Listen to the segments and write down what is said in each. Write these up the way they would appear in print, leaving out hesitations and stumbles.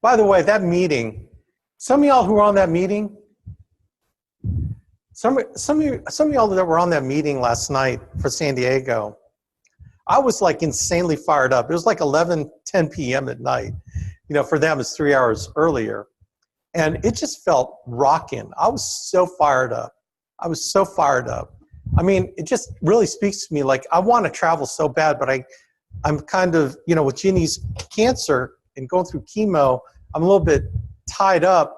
By the way, that meeting, some of y'all who were on that meeting, some of y'all that were on that meeting last night for San Diego, I was like insanely fired up. It was like 10 p.m. at night. You know, for them it's 3 hours earlier. And it just felt rocking. I was so fired up. I mean, it just really speaks to me. Like, I want to travel so bad, but I'm kind of, you know, with Ginny's cancer and going through chemo, I'm a little bit tied up.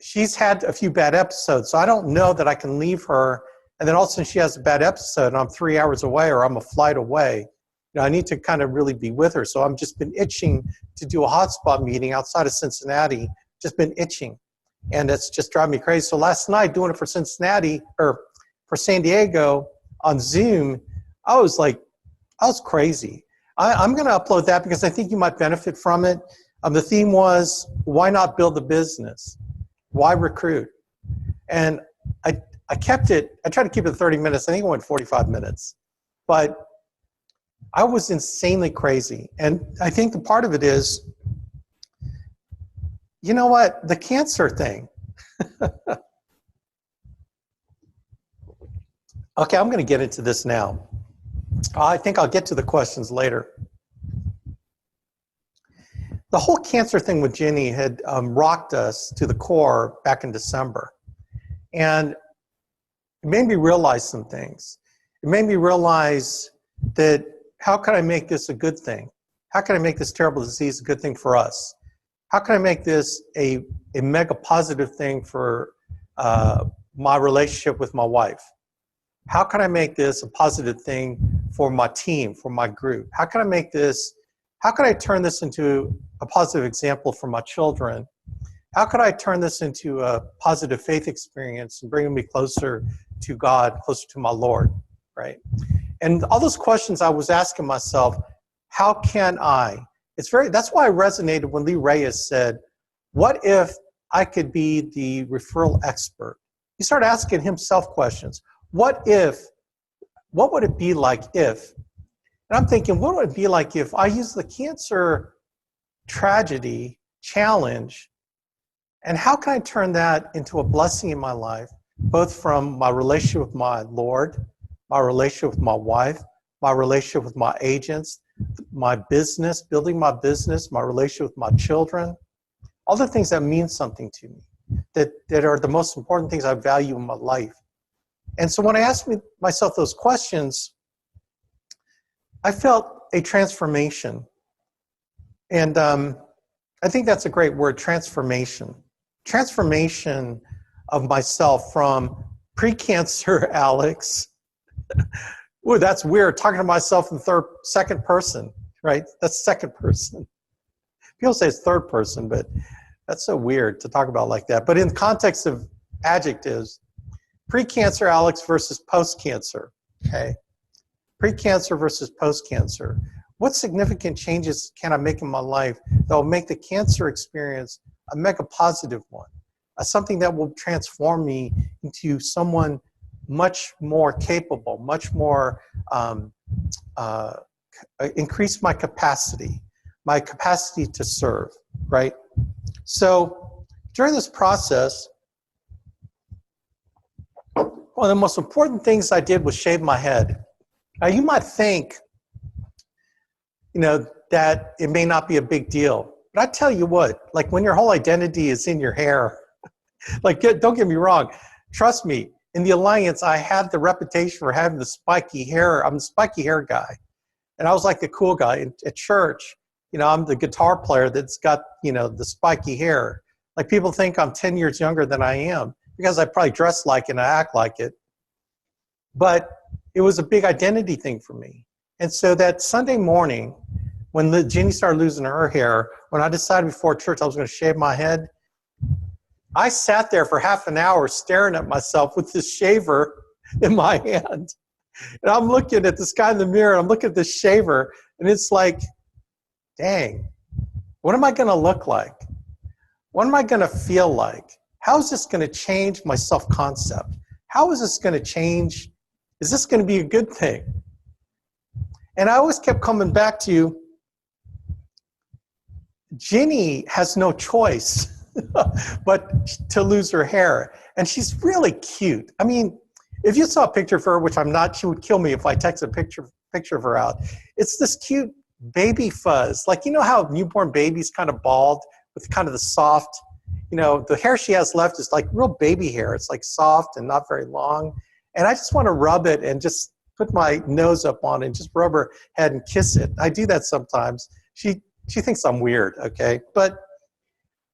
She's had a few bad episodes, so I don't know that I can leave her. And then all of a sudden she has a bad episode and I'm 3 hours away or I'm a flight away. You know, I need to kind of really be with her. So I've just been itching to do a hotspot meeting outside of Cincinnati, just been itching. And it's just driving me crazy. So last night, doing it for Cincinnati, or for San Diego on Zoom, I was crazy. I'm going to upload that because I think you might benefit from it. The theme was, why not build a business? Why recruit? And I kept it, I tried to keep it 30 minutes. I think it went 45 minutes. But I was insanely crazy. And I think the part of it is, you know what, the cancer thing. Okay, I'm going to get into this now. I think I'll get to the questions later. The whole cancer thing with Ginny had rocked us to the core back in December. And it made me realize some things. It made me realize that, how can I make this a good thing? How can I make this terrible disease a good thing for us? How can I make this a mega positive thing for my relationship with my wife? How can I make this a positive thing for my team, for my group? How can I turn this into a positive example for my children? How could I turn this into a positive faith experience and bring me closer to God, closer to my Lord, right? And all those questions I was asking myself, how can I? That's why I resonated when Lee Reyes said, what if I could be the referral expert? He started asking himself questions. What would it be like if? And I'm thinking, what would it be like if I use the cancer tragedy, challenge, and how can I turn that into a blessing in my life, both from my relationship with my Lord, my relationship with my wife, my relationship with my agents, my business, building my business, my relationship with my children, all the things that mean something to me, that are the most important things I value in my life. And so when I asked myself those questions, I felt a transformation. And I think that's a great word, transformation. Transformation of myself from pre-cancer Alex. Ooh, that's weird, talking to myself in second person, right? That's second person. People say it's third person, but that's so weird to talk about like that. But in the context of adjectives, pre-cancer Alex versus post-cancer, okay? Pre-cancer versus post-cancer. What significant changes can I make in my life that will make the cancer experience a mega positive one? Something that will transform me into someone much more capable, much more, increase my capacity to serve, right? So during this process, one of the most important things I did was shave my head. Now you might think, you know, that it may not be a big deal, but I tell you what, like when your whole identity is in your hair, like don't get me wrong, trust me, in the Alliance, I had the reputation for having the spiky hair. I'm the spiky hair guy. And I was like the cool guy at church. You know, I'm the guitar player that's got, you know, the spiky hair. Like people think I'm 10 years younger than I am because I probably dress like it and I act like it. But it was a big identity thing for me. And so that Sunday morning, when Ginny started losing her hair, when I decided before church I was going to shave my head, I sat there for half an hour staring at myself with this shaver in my hand. And I'm looking at this guy in the mirror, I'm looking at this shaver, and it's like, dang, what am I going to look like? What am I going to feel like? How is this going to change my self-concept? How is this going to change? Is this going to be a good thing? And I always kept coming back to, Ginny has no choice but to lose her hair. And she's really cute. I mean, if you saw a picture of her, which I'm not, she would kill me if I text a picture of her out. It's this cute baby fuzz. Like, you know how newborn babies kind of bald with kind of the soft, you know, the hair she has left is like real baby hair. It's like soft and not very long. And I just want to rub it and just put my nose up on it and just rub her head and kiss it. I do that sometimes. She thinks I'm weird, okay? But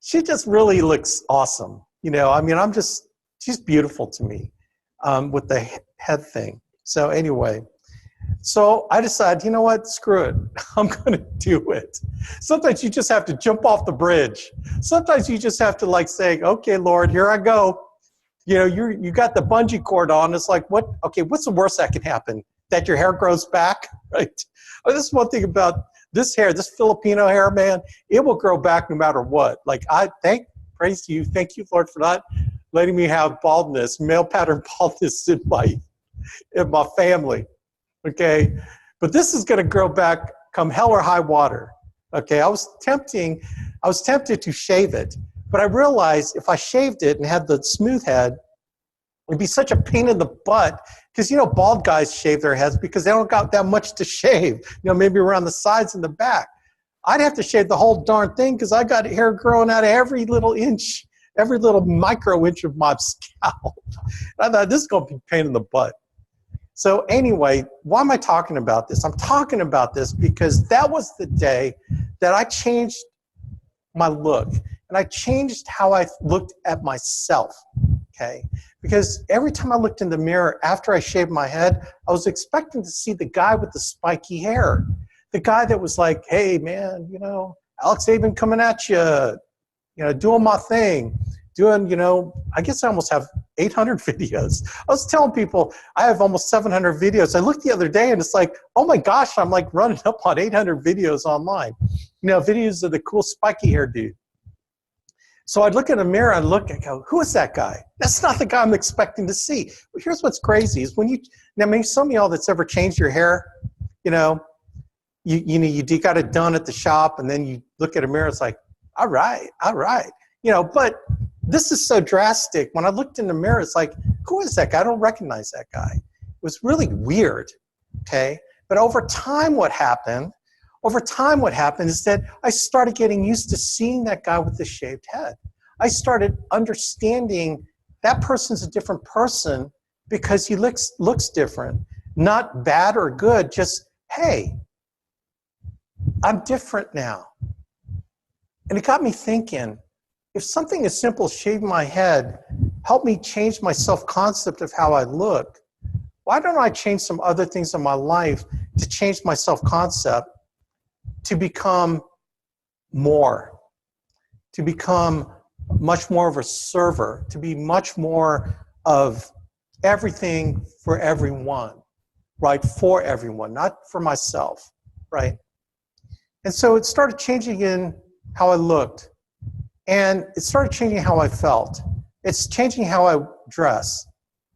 she just really looks awesome. You know, I mean, she's beautiful to me with the head thing. So anyway, so I decided, you know what, screw it. I'm going to do it. Sometimes you just have to jump off the bridge. Sometimes you just have to like say, okay, Lord, here I go. You know, you got the bungee cord on. It's like, what's the worst that can happen? That your hair grows back, right? Oh, this is one thing about this hair, this Filipino hair, man, it will grow back no matter what. Like praise you, thank you, Lord, for not letting me have baldness, male pattern baldness in my family, okay? But this is gonna grow back come hell or high water, okay? I was tempted to shave it, but I realized if I shaved it and had the smooth head, it'd be such a pain in the butt because, you know, bald guys shave their heads because they don't got that much to shave, you know, maybe around the sides and the back. I'd have to shave the whole darn thing because I got hair growing out of every little inch, every little micro inch of my scalp. I thought this is going to be a pain in the butt. So anyway, why am I talking about this? I'm talking about this because that was the day that I changed my look and I changed how I looked at myself, okay? Because every time I looked in the mirror after I shaved my head, I was expecting to see the guy with the spiky hair. The guy that was like, hey, man, you know, Alex Aben coming at you, you know, doing my thing, doing, you know, I guess I almost have 800 videos. I was telling people I have almost 700 videos. I looked the other day and it's like, oh my gosh, I'm like running up on 800 videos online. You know, videos of the cool spiky hair dude. So I'd look in the mirror and look and go, who is that guy? That's not the guy I'm expecting to see. But here's what's crazy is when now maybe some of y'all that's ever changed your hair, you know, you got it done at the shop and then you look at a mirror, it's like, all right. You know, but this is so drastic. When I looked in the mirror, it's like, who is that guy? I don't recognize that guy. It was really weird, okay? But over time what happened is that I started getting used to seeing that guy with the shaved head. I started understanding that person's a different person because he looks different. Not bad or good, just, hey, I'm different now. And it got me thinking, if something as simple as shaving my head helped me change my self-concept of how I look, why don't I change some other things in my life to change my self-concept to become more, to become much more of a server, to be much more of everything for everyone, right? For everyone, not for myself, right? And so it started changing in how I looked, and it started changing how I felt. It's changing how I dress,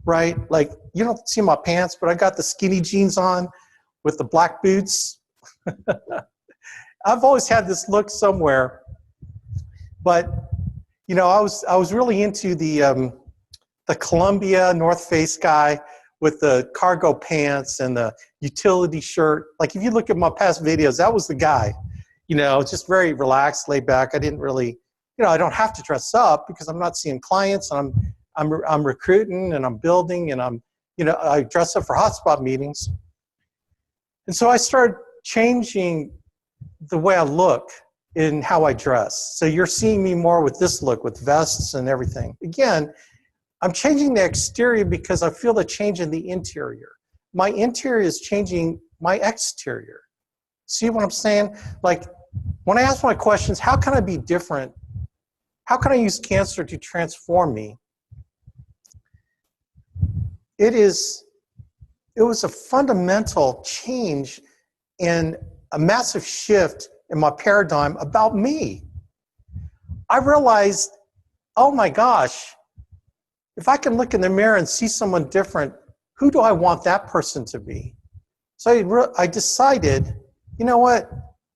right? Like, you don't see my pants, but I got the skinny jeans on with the black boots. I've always had this look somewhere, but you know, I was really into the Columbia North Face guy with the cargo pants and the utility shirt. Like if you look at my past videos, that was the guy. You know, just very relaxed, laid back. I didn't really, you know, I don't have to dress up because I'm not seeing clients and I'm recruiting and I'm building and you know, I dress up for hotspot meetings. And so I started changing the way I look in how I dress. So you're seeing me more with this look, with vests and everything. Again, I'm changing the exterior because I feel the change in the interior. My interior is changing my exterior. See what I'm saying? Like, when I ask my questions, how can I be different? How can I use cancer to transform me? It was a fundamental change and a massive shift in my paradigm about me. I realized, oh my gosh, if I can look in the mirror and see someone different, who do I want that person to be? So I decided, you know what?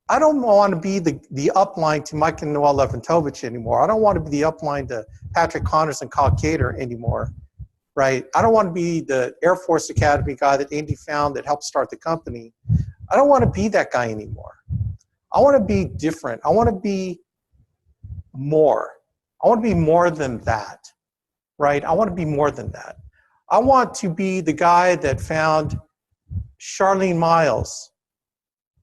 I don't want to be the upline to Mike and Noel Leventovich anymore. I don't want to be the upline to Patrick Connors and Kyle Cater anymore, right? I don't want to be the Air Force Academy guy that Andy found that helped start the company. I don't want to be that guy anymore. I want to be different. I want to be more. I want to be more than that, right? I want to be more than that. I want to be the guy that found Charlene Miles.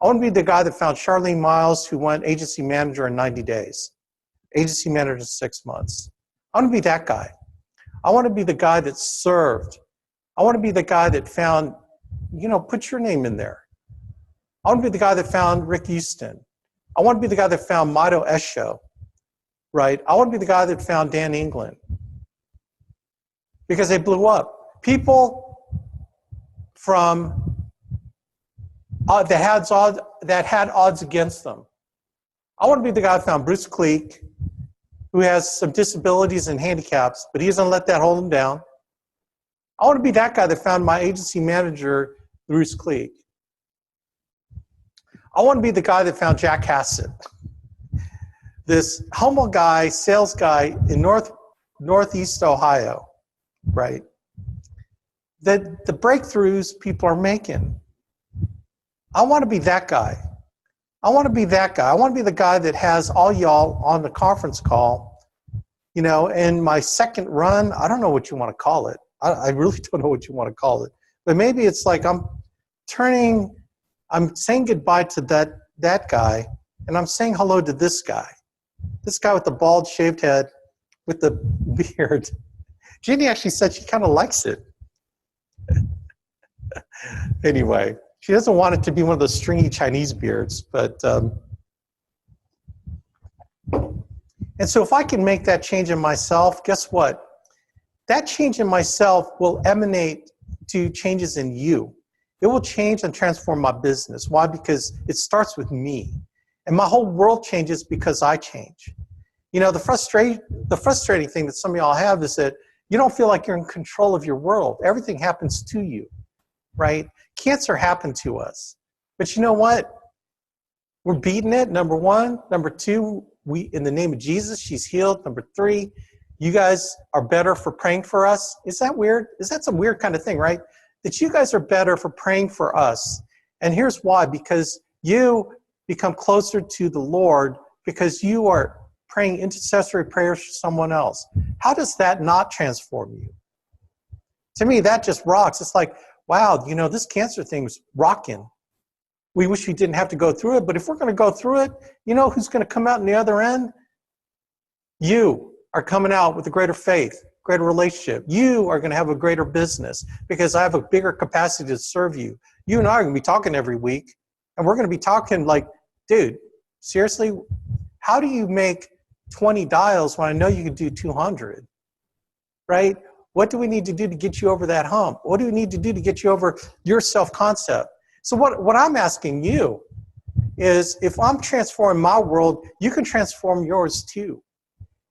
I want to be the guy that found Charlene Miles who went agency manager in 90 days, agency manager in 6 months. I want to be that guy. I want to be the guy that served. I want to be the guy that found, put your name in there. I want to be the guy that found Rick Houston. I want to be the guy that found Mito Esho, right? I want to be the guy that found Dan England because they blew up. People from that had odds against them. I want to be the guy that found Bruce Kleek, who has some disabilities and handicaps, but he doesn't let that hold him down. I want to be that guy that found my agency manager, Bruce Kleek. I want to be the guy that found Jack Hassett, this humble guy, sales guy in Northeast Ohio, right? The breakthroughs people are making. I want to be that guy. I want to be that guy. I want to be the guy that has all y'all on the conference call, in my second run. I don't know what you want to call it. I really don't know what you want to call it. But maybe it's like I'm saying goodbye to that guy, and I'm saying hello to this guy with the bald shaved head with the beard. Jeannie actually said she kind of likes it. Anyway, she doesn't want it to be one of those stringy Chinese beards, but and so if I can make that change in myself, guess what? That change in myself will emanate to changes in you. It will change and transform my business. Why? Because it starts with me. And my whole world changes because I change. The frustrating thing that some of y'all have is that you don't feel like you're in control of your world. Everything happens to you, right? Cancer happened to us. But you know what? We're beating it, number one. Number two, in the name of Jesus, she's healed. Number three, you guys are better for praying for us. Is that weird? Is that some weird kind of thing, right? That you guys are better for praying for us. And here's why. Because you become closer to the Lord because you are praying intercessory prayers for someone else. How does that not transform you? To me, that just rocks. It's like, wow, this cancer thing's rocking. We wish we didn't have to go through it, but if we're going to go through it, who's going to come out on the other end? You are coming out with a greater faith, greater relationship. You are going to have a greater business because I have a bigger capacity to serve you. You and I are going to be talking every week, and we're going to be talking like, dude, seriously, how do you make 20 dials when I know you can do 200, right? What do we need to do to get you over that hump? What do we need to do to get you over your self-concept? So what I'm asking you is, if I'm transforming my world, you can transform yours too.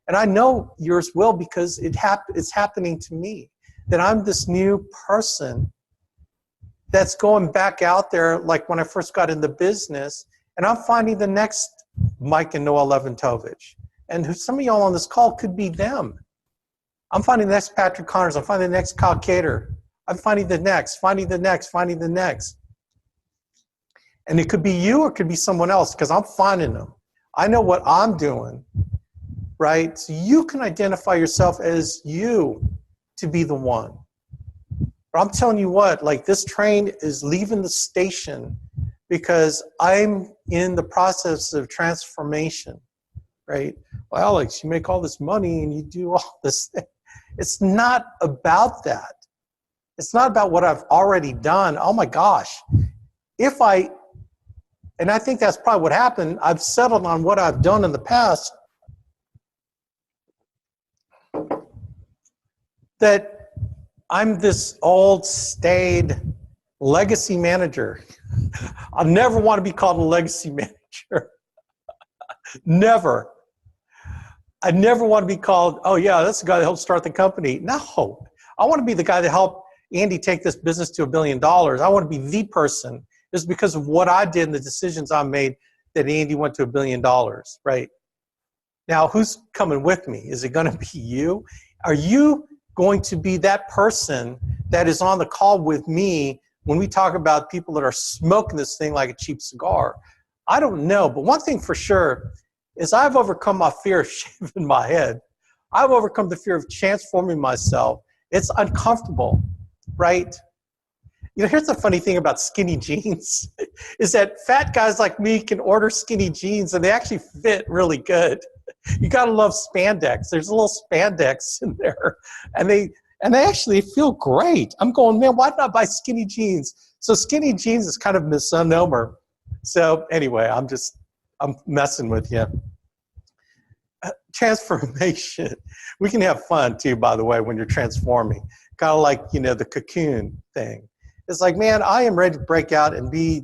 And I know yours will because it's happening to me. That I'm this new person that's going back out there like when I first got into business, and I'm finding the next Mike and Noel Leventovich. And some of y'all on this call could be them. I'm finding the next Patrick Connors. I'm finding the next Kyle Cater. I'm finding the next. And it could be you or it could be someone else because I'm finding them. I know what I'm doing, right? So you can identify yourself as you to be the one. But I'm telling you what, like this train is leaving the station because I'm in the process of transformation, right? Well, Alex, you make all this money and you do all this thing. It's not about that. It's not about what I've already done. Oh my gosh. And I think that's probably what happened. I've settled on what I've done in the past. That I'm this old, staid legacy manager. I'll never want to be called a legacy manager. Never. I never want to be called, oh yeah, that's the guy that helped start the company. No. I want to be the guy that helped Andy take this business to $1 billion. I want to be the person. It's because of what I did and the decisions I made that Andy went to $1 billion, right? Now, who's coming with me? Is it going to be you? Are you going to be that person that is on the call with me when we talk about people that are smoking this thing like a cheap cigar? I don't know, but one thing for sure is I've overcome my fear of shaving my head. I've overcome the fear of transforming myself. It's uncomfortable, right? You know, here's the funny thing about skinny jeans is that fat guys like me can order skinny jeans and they actually fit really good. You gotta love spandex. There's a little spandex in there, and they actually feel great. I'm going, man, why not buy skinny jeans? So skinny jeans is kind of a misnomer. So anyway, I'm messing with you. Transformation. We can have fun too, by the way, when you're transforming. Kind of like, you know, the cocoon thing. It's like, man, I am ready to break out and be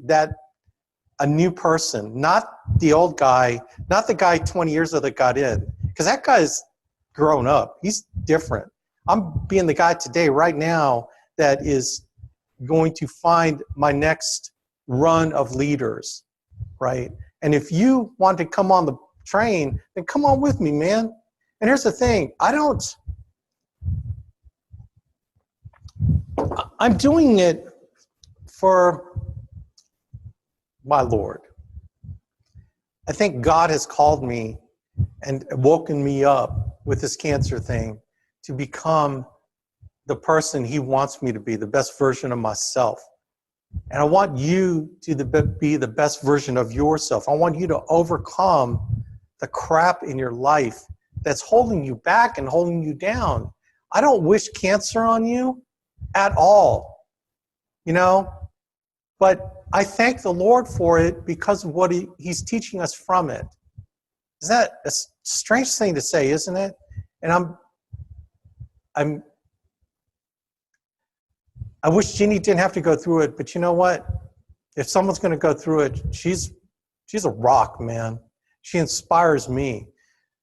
a new person, not the old guy, not the guy 20 years ago that got in, because that guy's grown up. He's different. I'm being the guy today, right now, that is going to find my next run of leaders, right? And if you want to come on the train, then come on with me, man. And here's the thing, I'm doing it for my Lord. I think God has called me and woken me up with this cancer thing to become the person he wants me to be, the best version of myself. And I want you to be the best version of yourself. I want you to overcome the crap in your life that's holding you back and holding you down. I don't wish cancer on you at all, you know, but I thank the Lord for it because of what he's teaching us from it. Is that a strange thing to say, isn't it? And I wish Jeannie didn't have to go through it, but you know what? If someone's going to go through it, she's a rock, man. She inspires me.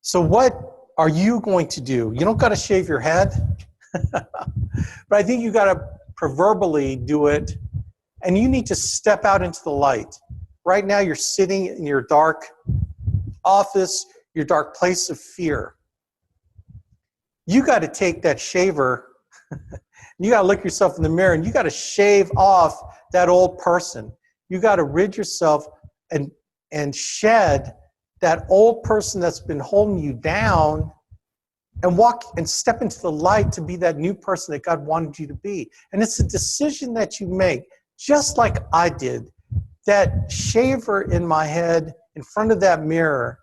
So what are you going to do? You don't got to shave your head, but I think you got to proverbially do it, and you need to step out into the light. Right now, you're sitting in your dark office, your dark place of fear. You got to take that shaver. You got to look yourself in the mirror, and you got to shave off that old person. You got to rid yourself and shed that old person that's been holding you down and walk and step into the light to be that new person that God wanted you to be. And it's a decision that you make, just like I did. That shaver in my head in front of that mirror,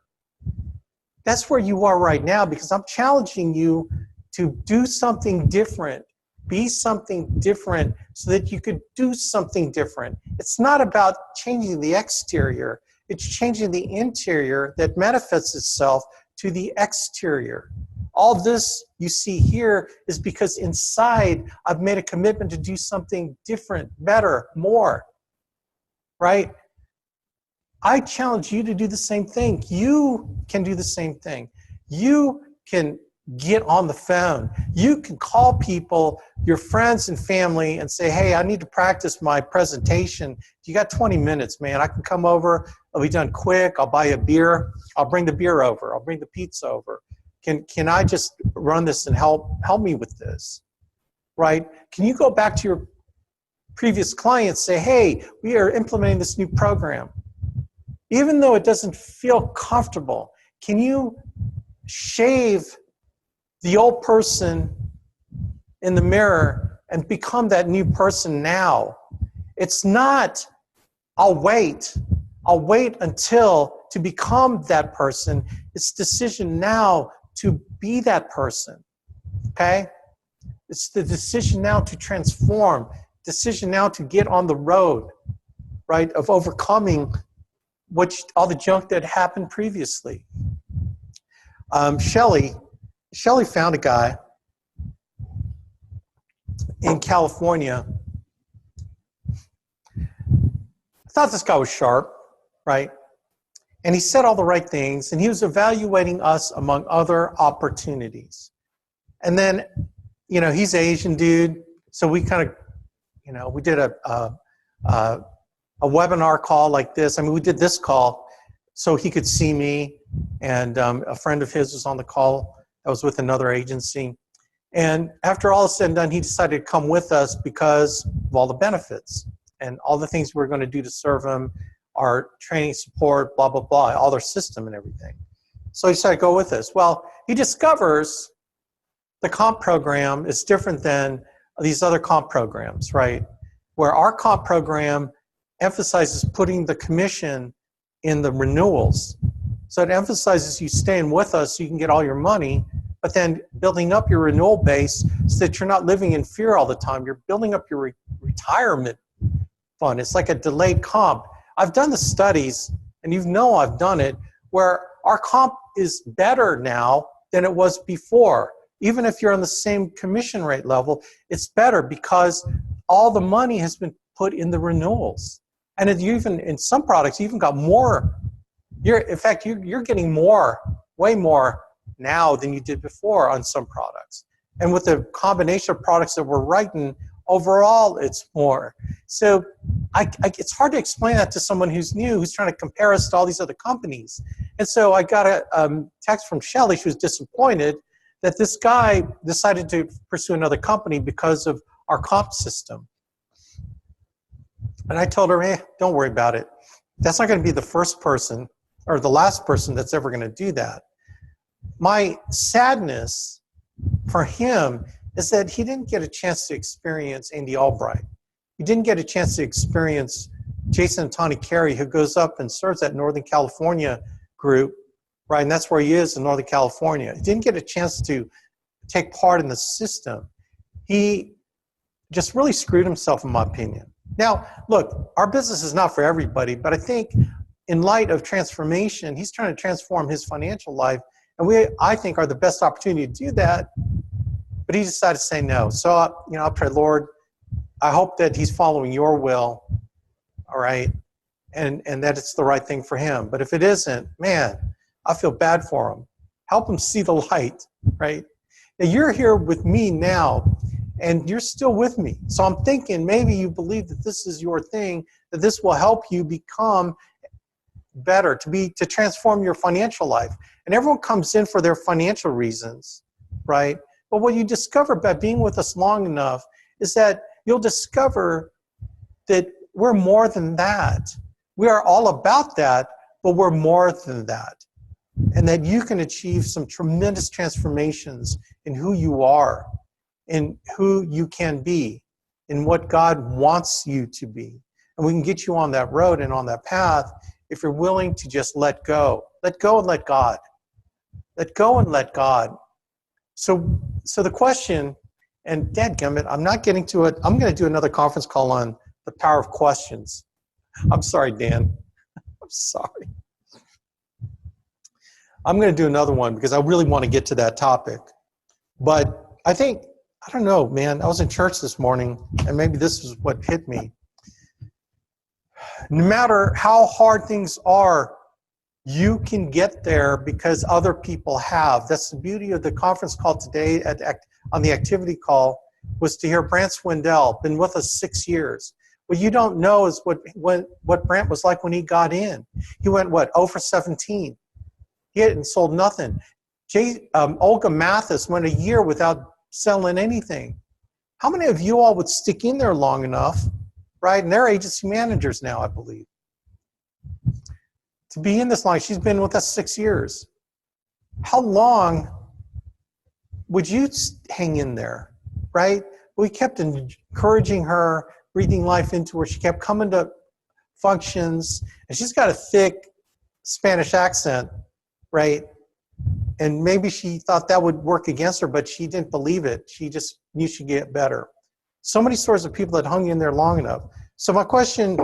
that's where you are right now, because I'm challenging you to do something different. Be something different so that you could do something different. It's not about changing the exterior. It's changing the interior that manifests itself to the exterior. All this you see here is because inside I've made a commitment to do something different, better, more, right? I challenge you to do the same thing. You can do the same thing. You can get on the phone. You can call people, your friends and family, and say, hey, I need to practice my presentation. You got 20 minutes, man. I can come over. I'll be done quick. I'll buy a beer. I'll bring the beer over. I'll bring the pizza over. Can I just run this and help me with this, right? Can you go back to your previous clients, say, hey, we are implementing this new program. Even though it doesn't feel comfortable, can you shave the old person in the mirror and become that new person now? It's not, I'll wait until to become that person. It's decision now to be that person, okay? It's the decision now to transform, decision now to get on the road, right, of overcoming all the junk that happened previously. Shelley found a guy in California. I thought this guy was sharp, right? And he said all the right things, and he was evaluating us among other opportunities. And then, you know, he's an Asian dude, so we kind of, you know, we did a webinar call like this. I mean, we did this call, so he could see me. And a friend of his was on the call. I was with another agency. And after all is said and done, he decided to come with us because of all the benefits and all the things we're going to do to serve him, our training support, blah, blah, blah, all their system and everything. So he decided to go with us. Well, he discovers the comp program is different than these other comp programs, right? Where our comp program emphasizes putting the commission in the renewals. So it emphasizes you staying with us so you can get all your money, but then building up your renewal base so that you're not living in fear all the time. You're building up your retirement fund. It's like a delayed comp. I've done the studies, and you know I've done it, where our comp is better now than it was before. Even if you're on the same commission rate level, it's better because all the money has been put in the renewals. And even in some products, you even got more. In fact, you're getting more, way more now than you did before on some products. And with the combination of products that we're writing, overall, it's more. So it's hard to explain that to someone who's new, who's trying to compare us to all these other companies. And so I got a text from Shelly. She was disappointed that this guy decided to pursue another company because of our comp system. And I told her, don't worry about it. That's not going to be the first person or the last person that's ever going to do that. My sadness for him is that he didn't get a chance to experience Andy Albright. He didn't get a chance to experience Jason and Tawny Carey, who goes up and serves that Northern California group, right? And that's where he is in Northern California. He didn't get a chance to take part in the system. He just really screwed himself, in my opinion. Now, look, our business is not for everybody, but I think in light of transformation, he's trying to transform his financial life, and we, I think, are the best opportunity to do that, but he decided to say no. So, I'll pray, Lord, I hope that he's following your will, all right, and that it's the right thing for him. But if it isn't, man, I feel bad for him. Help him see the light, right? Now, you're here with me now, and you're still with me. So I'm thinking maybe you believe that this is your thing, that this will help you become better, to transform your financial life. And everyone comes in for their financial reasons, right? But what you discover by being with us long enough is that you'll discover that we're more than that. We are all about that, but we're more than that. And that you can achieve some tremendous transformations in who you are, in who you can be, in what God wants you to be. And we can get you on that road and on that path if you're willing to just let go. Let go and let God. Let go and let God. So the question, and dadgummit, I'm not getting to it. I'm going to do another conference call on the power of questions. I'm sorry, Dan. I'm sorry. I'm going to do another one because I really want to get to that topic. But I don't know, man. I was in church this morning, and maybe this is what hit me. No matter how hard things are, you can get there because other people have. That's the beauty of the conference call today on the activity call, was to hear Brant Swindell, been with us 6 years. What you don't know is what Brant was like when he got in. He went, 0 for 17. He hadn't sold nothing. Olga Mathis went a year without selling anything. How many of you all would stick in there long enough, right? And they're agency managers now, I believe. To be in this line, she's been with us 6 years. How long would you hang in there, right? We kept encouraging her, breathing life into her. She kept coming to functions, and she's got a thick Spanish accent, right? And maybe she thought that would work against her, but she didn't believe it. She just knew she'd get better. So many stories of people that hung in there long enough. So my question,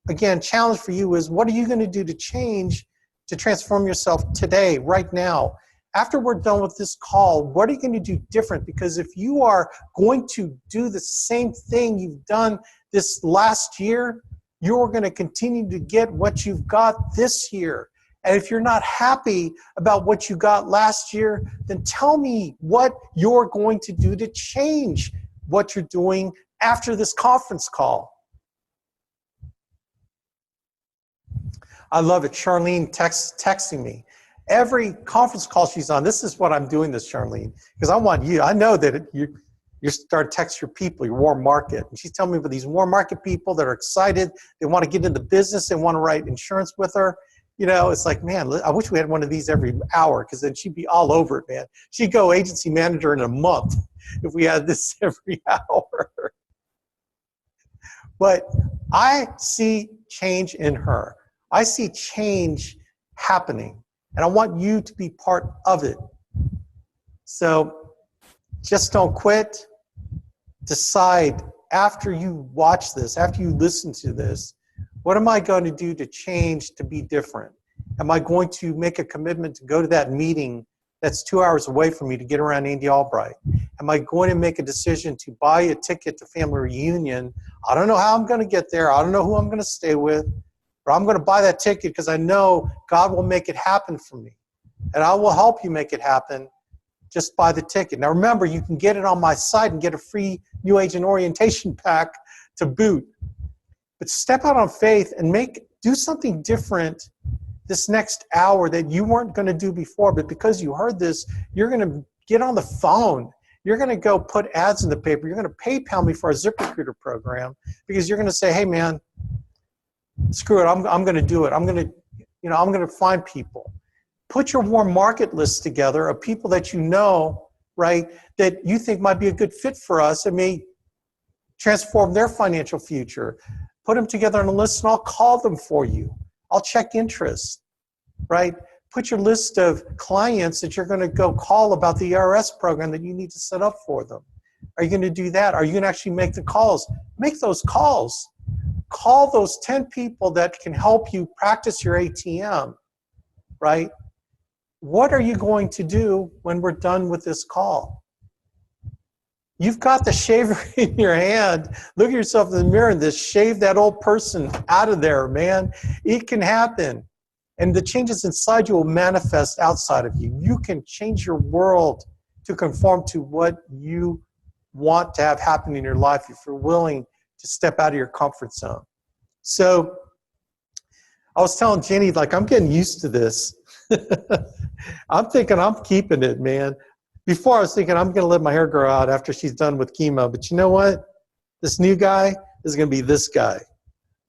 again, challenge for you is, what are you going to do to change, to transform yourself today, right now? After we're done with this call, what are you going to do different? Because if you are going to do the same thing you've done this last year, you're going to continue to get what you've got this year. And if you're not happy about what you got last year, then tell me what you're going to do to change what you're doing after this conference call. I love it. Charlene texting me. Every conference call she's on, this is what I'm doing this, Charlene, because I want you. I know that you start to text your people, your warm market. And she's telling me about these warm market people that are excited. They want to get into business. They want to write insurance with her. You know, it's like, man, I wish we had one of these every hour, because then she'd be all over it, man. She'd go agency manager in a month if we had this every hour. But I see change in her. I see change happening, and I want you to be part of it. So just don't quit. Decide after you watch this, after you listen to this, what am I going to do to change to be different? Am I going to make a commitment to go to that meeting that's 2 hours away from me to get around Andy Albright? Am I going to make a decision to buy a ticket to family reunion? I don't know how I'm going to get there. I don't know who I'm going to stay with. But I'm going to buy that ticket because I know God will make it happen for me. And I will help you make it happen. Just buy the ticket. Now remember, you can get it on my site and get a free New Agent Orientation pack to boot. But step out on faith and do something different this next hour that you weren't going to do before. But because you heard this, you're going to get on the phone. You're going to go put ads in the paper. You're going to PayPal me for our ZipRecruiter program, because you're going to say, hey, man, screw it. I'm going to do it. I'm going to find people. Put your warm market list together of people that you know, right, that you think might be a good fit for us and may transform their financial future. Put them together on a list, and I'll call them for you. I'll check interest, right? Put your list of clients that you're going to go call about the ERS program that you need to set up for them. Are you going to do that? Are you going to actually make the calls? Make those calls. Call those 10 people that can help you practice your ATM, right? What are you going to do when we're done with this call? You've got the shaver in your hand. Look at yourself in the mirror and just shave that old person out of there, man. It can happen. And the changes inside you will manifest outside of you. You can change your world to conform to what you want to have happen in your life if you're willing to step out of your comfort zone. So I was telling Jenny, like, I'm getting used to this. I'm thinking I'm keeping it, man. Before I was thinking I'm going to let my hair grow out after she's done with chemo. But you know what? This new guy is going to be this guy.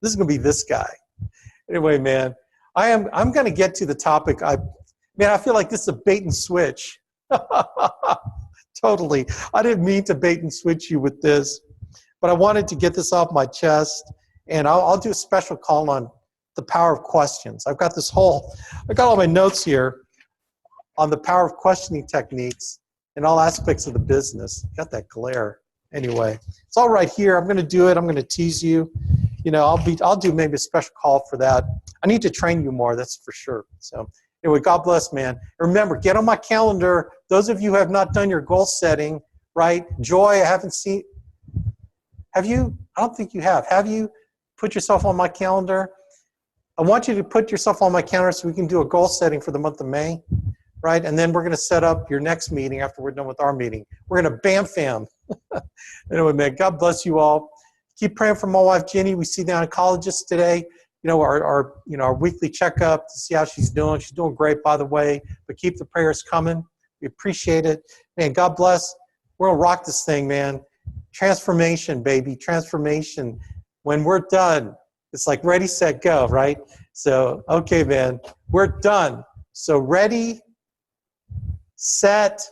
This is going to be this guy. Anyway, man, I'm going to get to the topic. I feel like this is a bait and switch. Totally. I didn't mean to bait and switch you with this, but I wanted to get this off my chest, and I'll do a special call on the power of questions. I got all my notes here on the power of questioning techniques in all aspects of the business. Got that glare. Anyway, it's all right here. I'm going to do it. I'm going to tease you. You know, I'll do maybe a special call for that. I need to train you more, that's for sure. So anyway, God bless, man. Remember, get on my calendar. Those of you who have not done your goal setting, right? Joy, I haven't seen. Have you? I don't think you have. Have you put yourself on my calendar? I want you to put yourself on my calendar so we can do a goal setting for the month of May, right? And then we're going to set up your next meeting after we're done with our meeting. We're going to bam-fam. Anyway, man, God bless you all. Keep praying for my wife, Jenny. We see the oncologist today. You know, our weekly checkup to see how she's doing. She's doing great, by the way. But keep the prayers coming. We appreciate it. Man, God bless. We're going to rock this thing, man. Transformation, baby. Transformation. When we're done, it's like ready, set, go, right? So, okay, man. We're done. So ready, set,